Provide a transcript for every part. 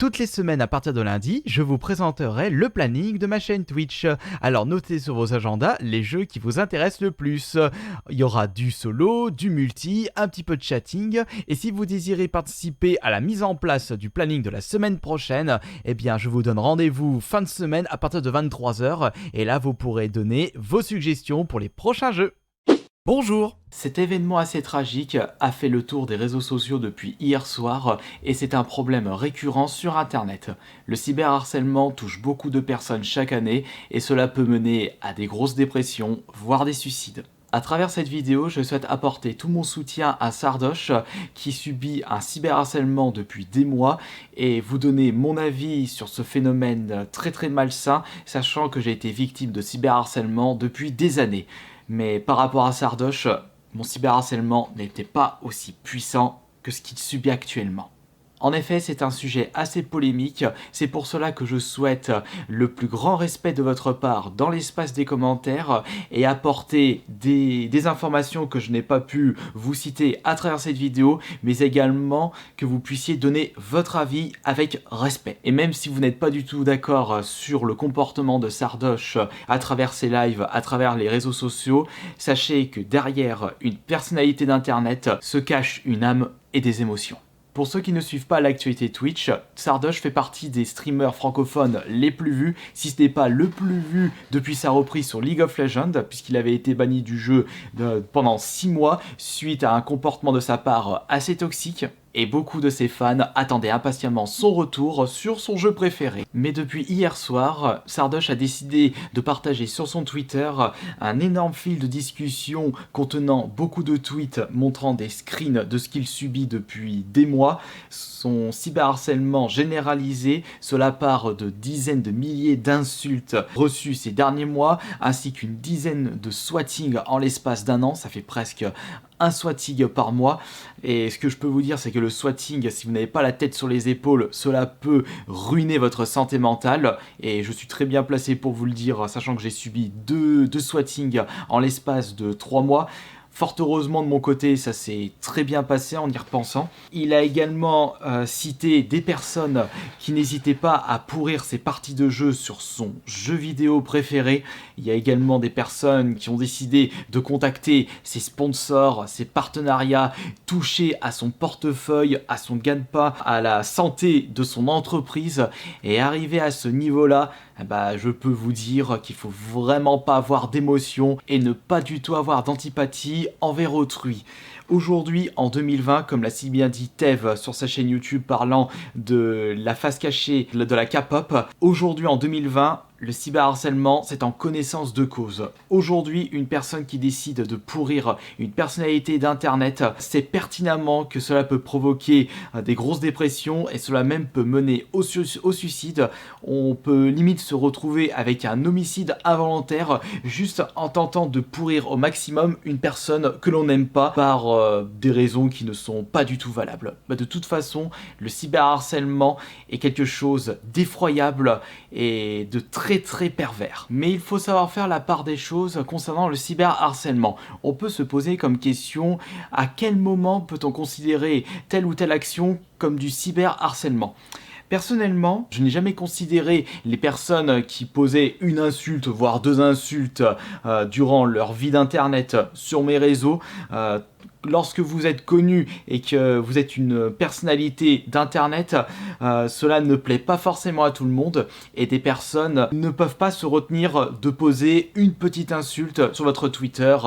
Toutes les semaines à partir de lundi, je vous présenterai le planning de ma chaîne Twitch. Alors notez sur vos agendas les jeux qui vous intéressent le plus. Il y aura du solo, du multi, un petit peu de chatting. Et si vous désirez participer à la mise en place du planning de la semaine prochaine, eh bien je vous donne rendez-vous fin de semaine à partir de 23h. Et là vous pourrez donner vos suggestions pour les prochains jeux. Bonjour! Cet événement assez tragique a fait le tour des réseaux sociaux depuis hier soir et c'est un problème récurrent sur internet. Le cyberharcèlement touche beaucoup de personnes chaque année et cela peut mener à des grosses dépressions, voire des suicides. À travers cette vidéo, je souhaite apporter tout mon soutien à Sardoche qui subit un cyberharcèlement depuis des mois et vous donner mon avis sur ce phénomène très malsain, sachant que j'ai été victime de cyberharcèlement depuis des années. Mais par rapport à Sardoche, mon cyberharcèlement n'était pas aussi puissant que ce qu'il subit actuellement. En effet, c'est un sujet assez polémique, c'est pour cela que je souhaite le plus grand respect de votre part dans l'espace des commentaires et apporter des informations que je n'ai pas pu vous citer à travers cette vidéo, mais également que vous puissiez donner votre avis avec respect. Et même si vous n'êtes pas du tout d'accord sur le comportement de Sardoche à travers ses lives, à travers les réseaux sociaux, sachez que derrière une personnalité d'internet se cache une âme et des émotions. Pour ceux qui ne suivent pas l'actualité Twitch, Sardoche fait partie des streamers francophones les plus vus, si ce n'est pas le plus vu depuis sa reprise sur League of Legends, puisqu'il avait été banni du jeu pendant 6 mois suite à un comportement de sa part assez toxique. Et beaucoup de ses fans attendaient impatiemment son retour sur son jeu préféré. Mais depuis hier soir, Sardoche a décidé de partager sur son Twitter un énorme fil de discussion contenant beaucoup de tweets montrant des screens de ce qu'il subit depuis des mois. Son cyberharcèlement généralisé, cela part de dizaines de milliers d'insultes reçues ces derniers mois, ainsi qu'une dizaine de swatting en l'espace d'un an, ça fait presque un swatting par mois. Et ce que je peux vous dire, c'est que le swatting, si vous n'avez pas la tête sur les épaules, cela peut ruiner votre santé mentale. Et je suis très bien placé pour vous le dire, sachant que j'ai subi deux swatting en l'espace de 3 mois. Fort heureusement de mon côté, ça s'est très bien passé en y repensant. Il a également cité des personnes qui n'hésitaient pas à pourrir ses parties de jeu sur son jeu vidéo préféré. Il y a également des personnes qui ont décidé de contacter ses sponsors, ses partenariats, toucher à son portefeuille, à son gagne-pain, à la santé de son entreprise. Et arrivé à ce niveau-là, je peux vous dire qu'il faut vraiment pas avoir d'émotion et ne pas du tout avoir d'antipathie envers autrui. Aujourd'hui, en 2020, comme l'a si bien dit Tev sur sa chaîne YouTube parlant de la face cachée de la K-pop, aujourd'hui en 2020, le cyberharcèlement, c'est en connaissance de cause. Aujourd'hui, une personne qui décide de pourrir une personnalité d'internet sait pertinemment que cela peut provoquer des grosses dépressions et cela même peut mener au suicide. On peut limite se retrouver avec un homicide involontaire juste en tentant de pourrir au maximum une personne que l'on n'aime pas par des raisons qui ne sont pas du tout valables. De toute façon, le cyberharcèlement est quelque chose d'effroyable et de très pervers. Mais il faut savoir faire la part des choses concernant le cyberharcèlement. On peut se poser comme question, à quel moment peut-on considérer telle ou telle action comme du cyberharcèlement ? Personnellement, je n'ai jamais considéré les personnes qui posaient une insulte, voire 2 insultes durant leur vie d'internet sur mes réseaux. Lorsque vous êtes connu et que vous êtes une personnalité d'internet, cela ne plaît pas forcément à tout le monde et des personnes ne peuvent pas se retenir de poser une petite insulte sur votre Twitter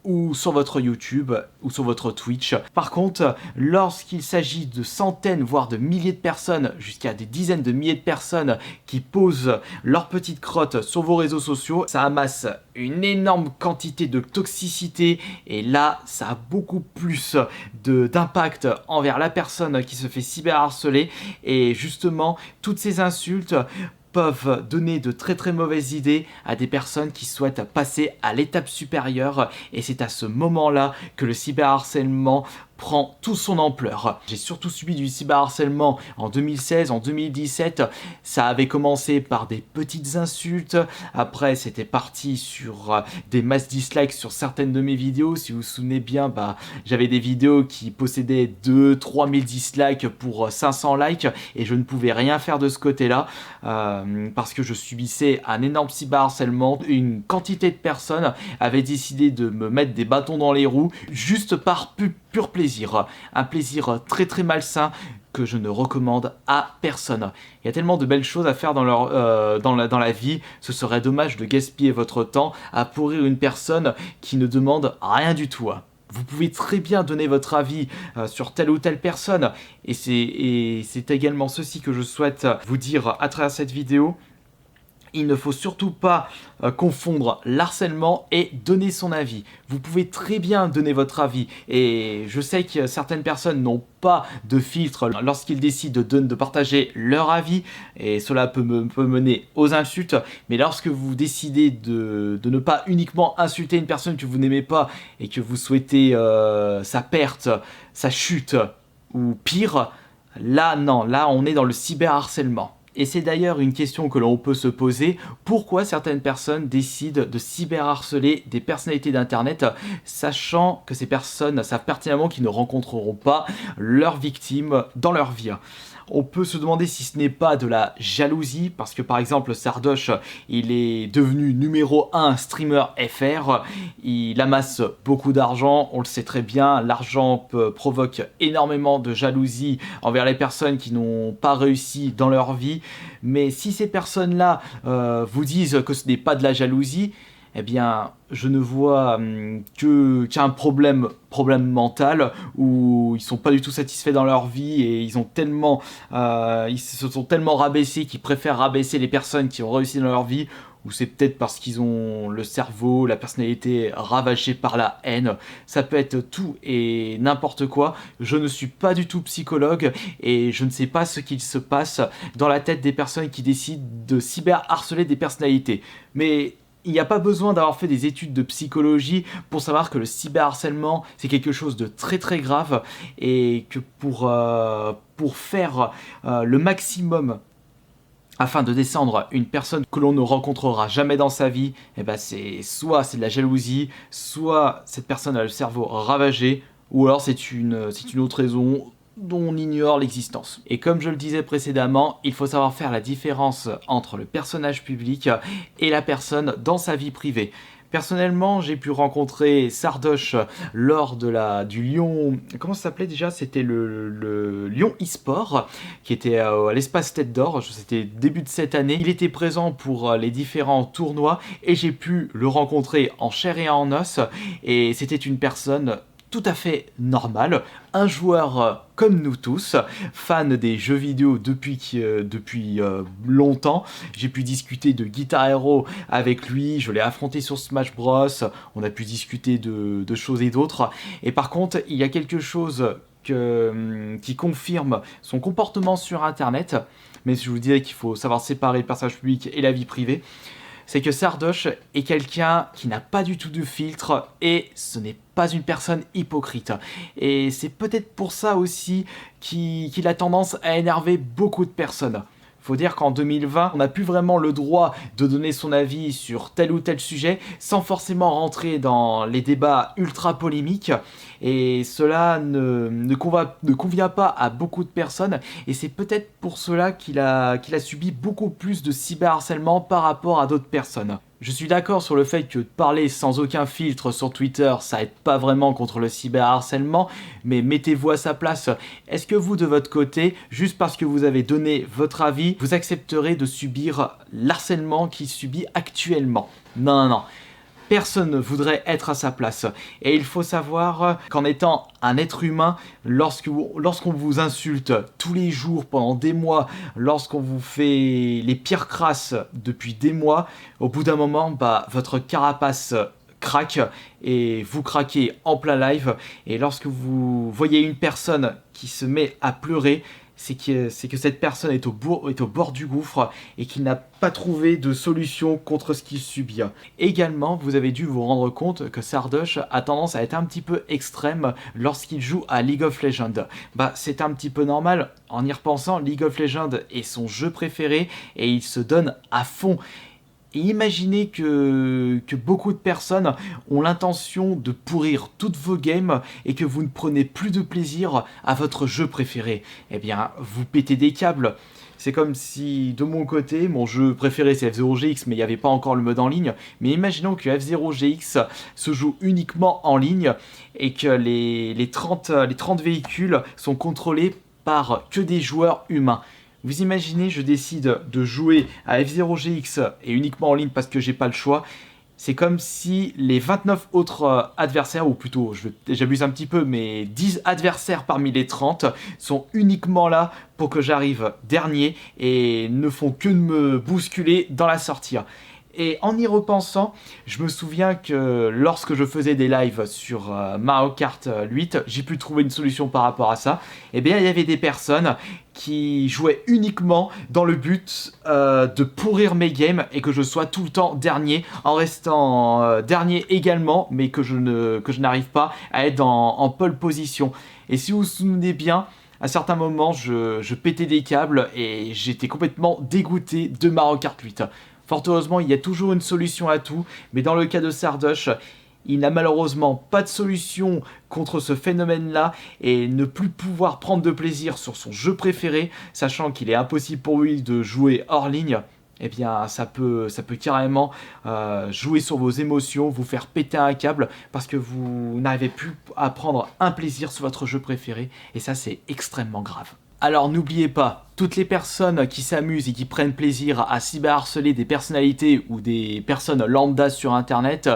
ou sur votre YouTube ou sur votre Twitch. Par contre, lorsqu'il s'agit de centaines voire de milliers de personnes, jusqu'à des dizaines de milliers de personnes qui posent leur petite crotte sur vos réseaux sociaux, ça amasse une énorme quantité de toxicité et là, ça a beaucoup plus d'impact envers la personne qui se fait cyberharceler et justement, toutes ces insultes peuvent donner de très mauvaises idées à des personnes qui souhaitent passer à l'étape supérieure et c'est à ce moment-là que le cyberharcèlement prend toute son ampleur. J'ai surtout subi du cyberharcèlement en 2016, en 2017. Ça avait commencé par des petites insultes. Après, c'était parti sur des masses dislikes sur certaines de mes vidéos. Si vous vous souvenez bien, j'avais des vidéos qui possédaient 2-3 000 dislikes pour 500 likes et je ne pouvais rien faire de ce côté-là parce que je subissais un énorme cyberharcèlement. Une quantité de personnes avaient décidé de me mettre des bâtons dans les roues juste par pur plaisir. Un plaisir très très malsain que je ne recommande à personne. Il y a tellement de belles choses à faire dans la vie, ce serait dommage de gaspiller votre temps à pourrir une personne qui ne demande rien du tout. Vous pouvez très bien donner votre avis sur telle ou telle personne, et c'est également ceci que je souhaite vous dire à travers cette vidéo. Il ne faut surtout pas confondre l'harcèlement et donner son avis. Vous pouvez très bien donner votre avis et je sais que certaines personnes n'ont pas de filtre lorsqu'ils décident de partager leur avis et cela peut mener aux insultes. Mais lorsque vous décidez de ne pas uniquement insulter une personne que vous n'aimez pas et que vous souhaitez sa perte, sa chute ou pire, là non, là on est dans le cyberharcèlement. Et c'est d'ailleurs une question que l'on peut se poser, pourquoi certaines personnes décident de cyberharceler des personnalités d'internet, sachant que ces personnes savent pertinemment qu'ils ne rencontreront pas leurs victimes dans leur vie. On peut se demander si ce n'est pas de la jalousie, parce que par exemple Sardoche, il est devenu numéro 1 streamer FR, il amasse beaucoup d'argent, on le sait très bien, l'argent provoque énormément de jalousie envers les personnes qui n'ont pas réussi dans leur vie, mais si ces personnes-là vous disent que ce n'est pas de la jalousie, eh bien, je ne vois qu'un problème mental où ils sont pas du tout satisfaits dans leur vie et ils se sont tellement rabaissés qu'ils préfèrent rabaisser les personnes qui ont réussi dans leur vie, ou c'est peut-être parce qu'ils ont le cerveau, la personnalité ravagée par la haine. Ça peut être tout et n'importe quoi. Je ne suis pas du tout psychologue et je ne sais pas ce qu'il se passe dans la tête des personnes qui décident de cyberharceler des personnalités. Mais il n'y a pas besoin d'avoir fait des études de psychologie pour savoir que le cyberharcèlement, c'est quelque chose de très très grave et que pour faire le maximum afin de descendre une personne que l'on ne rencontrera jamais dans sa vie, c'est de la jalousie, soit cette personne a le cerveau ravagé, ou alors c'est une autre raison dont on ignore l'existence. Et comme je le disais précédemment, il faut savoir faire la différence entre le personnage public et la personne dans sa vie privée. Personnellement, j'ai pu rencontrer Sardoche lors du Lyon... Comment ça s'appelait déjà? C'était le Lyon eSport, qui était à l'espace Tête d'Or, c'était début de cette année. Il était présent pour les différents tournois et j'ai pu le rencontrer en chair et en os. Et c'était une personne tout à fait normal, un joueur comme nous tous, fan des jeux vidéo depuis longtemps. J'ai pu discuter de Guitar Hero avec lui, je l'ai affronté sur Smash Bros, on a pu discuter de choses et d'autres. Et par contre, il y a quelque chose qui confirme son comportement sur internet, mais je vous disais qu'il faut savoir séparer le personnage public et la vie privée. C'est que Sardoche est quelqu'un qui n'a pas du tout de filtre et ce n'est pas une personne hypocrite. Et c'est peut-être pour ça aussi qu'il a tendance à énerver beaucoup de personnes. Faut dire qu'en 2020, on n'a plus vraiment le droit de donner son avis sur tel ou tel sujet sans forcément rentrer dans les débats ultra polémiques. Et cela ne convient pas à beaucoup de personnes. Et c'est peut-être pour cela qu'il a subi beaucoup plus de cyberharcèlement par rapport à d'autres personnes. Je suis d'accord sur le fait que parler sans aucun filtre sur Twitter, ça aide pas vraiment contre le cyberharcèlement, mais mettez-vous à sa place. Est-ce que vous, de votre côté, juste parce que vous avez donné votre avis, vous accepterez de subir l'harcèlement qu'il subit actuellement? Non, non, non. Personne ne voudrait être à sa place. Et il faut savoir qu'en étant un être humain, lorsqu'on vous insulte tous les jours pendant des mois, lorsqu'on vous fait les pires crasses depuis des mois, au bout d'un moment, votre carapace craque et vous craquez en plein live. Et lorsque vous voyez une personne qui se met à pleurer, c'est que cette personne est est au bord du gouffre et qu'il n'a pas trouvé de solution contre ce qu'il subit. Également, vous avez dû vous rendre compte que Sardoche a tendance à être un petit peu extrême lorsqu'il joue à League of Legends. C'est un petit peu normal, en y repensant, League of Legends est son jeu préféré et il se donne à fond. Et imaginez que beaucoup de personnes ont l'intention de pourrir toutes vos games et que vous ne prenez plus de plaisir à votre jeu préféré. Eh bien, vous pétez des câbles. C'est comme si, de mon côté, mon jeu préféré c'est F0GX, mais il n'y avait pas encore le mode en ligne. Mais imaginons que F0GX se joue uniquement en ligne et que les 30 véhicules sont contrôlés par que des joueurs humains. Vous imaginez, je décide de jouer à F0GX et uniquement en ligne parce que j'ai pas le choix. C'est comme si les 29 autres adversaires, ou plutôt, j'abuse un petit peu, mais 10 adversaires parmi les 30 sont uniquement là pour que j'arrive dernier et ne font que de me bousculer dans la sortie. Et en y repensant, je me souviens que lorsque je faisais des lives sur Mario Kart 8, j'ai pu trouver une solution par rapport à ça. Et bien, il y avait des personnes qui jouaient uniquement dans le but de pourrir mes games et que je sois tout le temps dernier, en restant dernier également, mais que je n'arrive pas à être en pole position. Et si vous vous souvenez bien, à certains moments, je pétais des câbles et j'étais complètement dégoûté de Mario Kart 8. Fort heureusement, il y a toujours une solution à tout, mais dans le cas de Sardoche, il n'a malheureusement pas de solution contre ce phénomène-là et ne plus pouvoir prendre de plaisir sur son jeu préféré, sachant qu'il est impossible pour lui de jouer hors ligne. Eh bien, ça peut carrément jouer sur vos émotions, vous faire péter un câble parce que vous n'arrivez plus à prendre un plaisir sur votre jeu préféré, et ça, c'est extrêmement grave. Alors n'oubliez pas, toutes les personnes qui s'amusent et qui prennent plaisir à cyberharceler des personnalités ou des personnes lambda sur internet,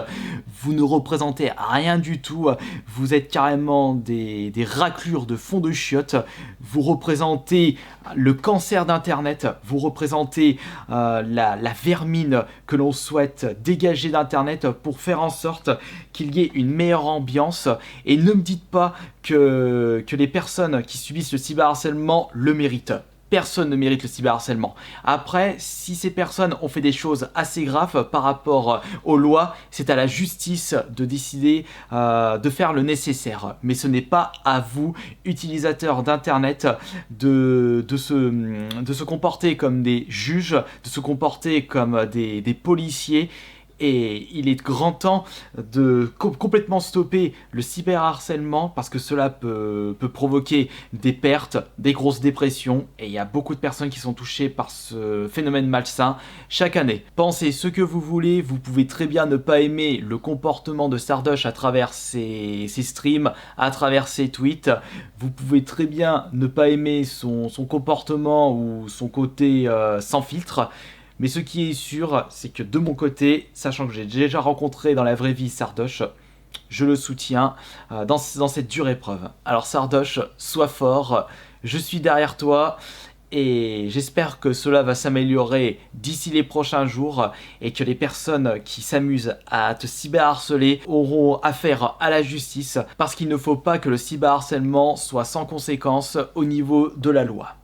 vous ne représentez rien du tout, vous êtes carrément des raclures de fond de chiottes, vous représentez le cancer d'internet, vous représentez la vermine que l'on souhaite dégager d'internet pour faire en sorte qu'il y ait une meilleure ambiance, et ne me dites pas que les personnes qui subissent le cyberharcèlement le méritent. Personne ne mérite le cyberharcèlement. Après, si ces personnes ont fait des choses assez graves par rapport aux lois, c'est à la justice de décider de faire le nécessaire. Mais ce n'est pas à vous, utilisateurs d'internet, de se comporter comme des juges, de se comporter comme des policiers. Et il est grand temps de complètement stopper le cyberharcèlement parce que cela peut provoquer des pertes, des grosses dépressions, et il y a beaucoup de personnes qui sont touchées par ce phénomène malsain chaque année. Pensez ce que vous voulez, vous pouvez très bien ne pas aimer le comportement de Sardoche à travers ses streams, à travers ses tweets, vous pouvez très bien ne pas aimer son comportement ou son côté sans filtre. Mais ce qui est sûr, c'est que de mon côté, sachant que j'ai déjà rencontré dans la vraie vie Sardoche, je le soutiens dans cette dure épreuve. Alors Sardoche, sois fort, je suis derrière toi et j'espère que cela va s'améliorer d'ici les prochains jours et que les personnes qui s'amusent à te cyberharceler auront affaire à la justice, parce qu'il ne faut pas que le cyberharcèlement soit sans conséquence au niveau de la loi.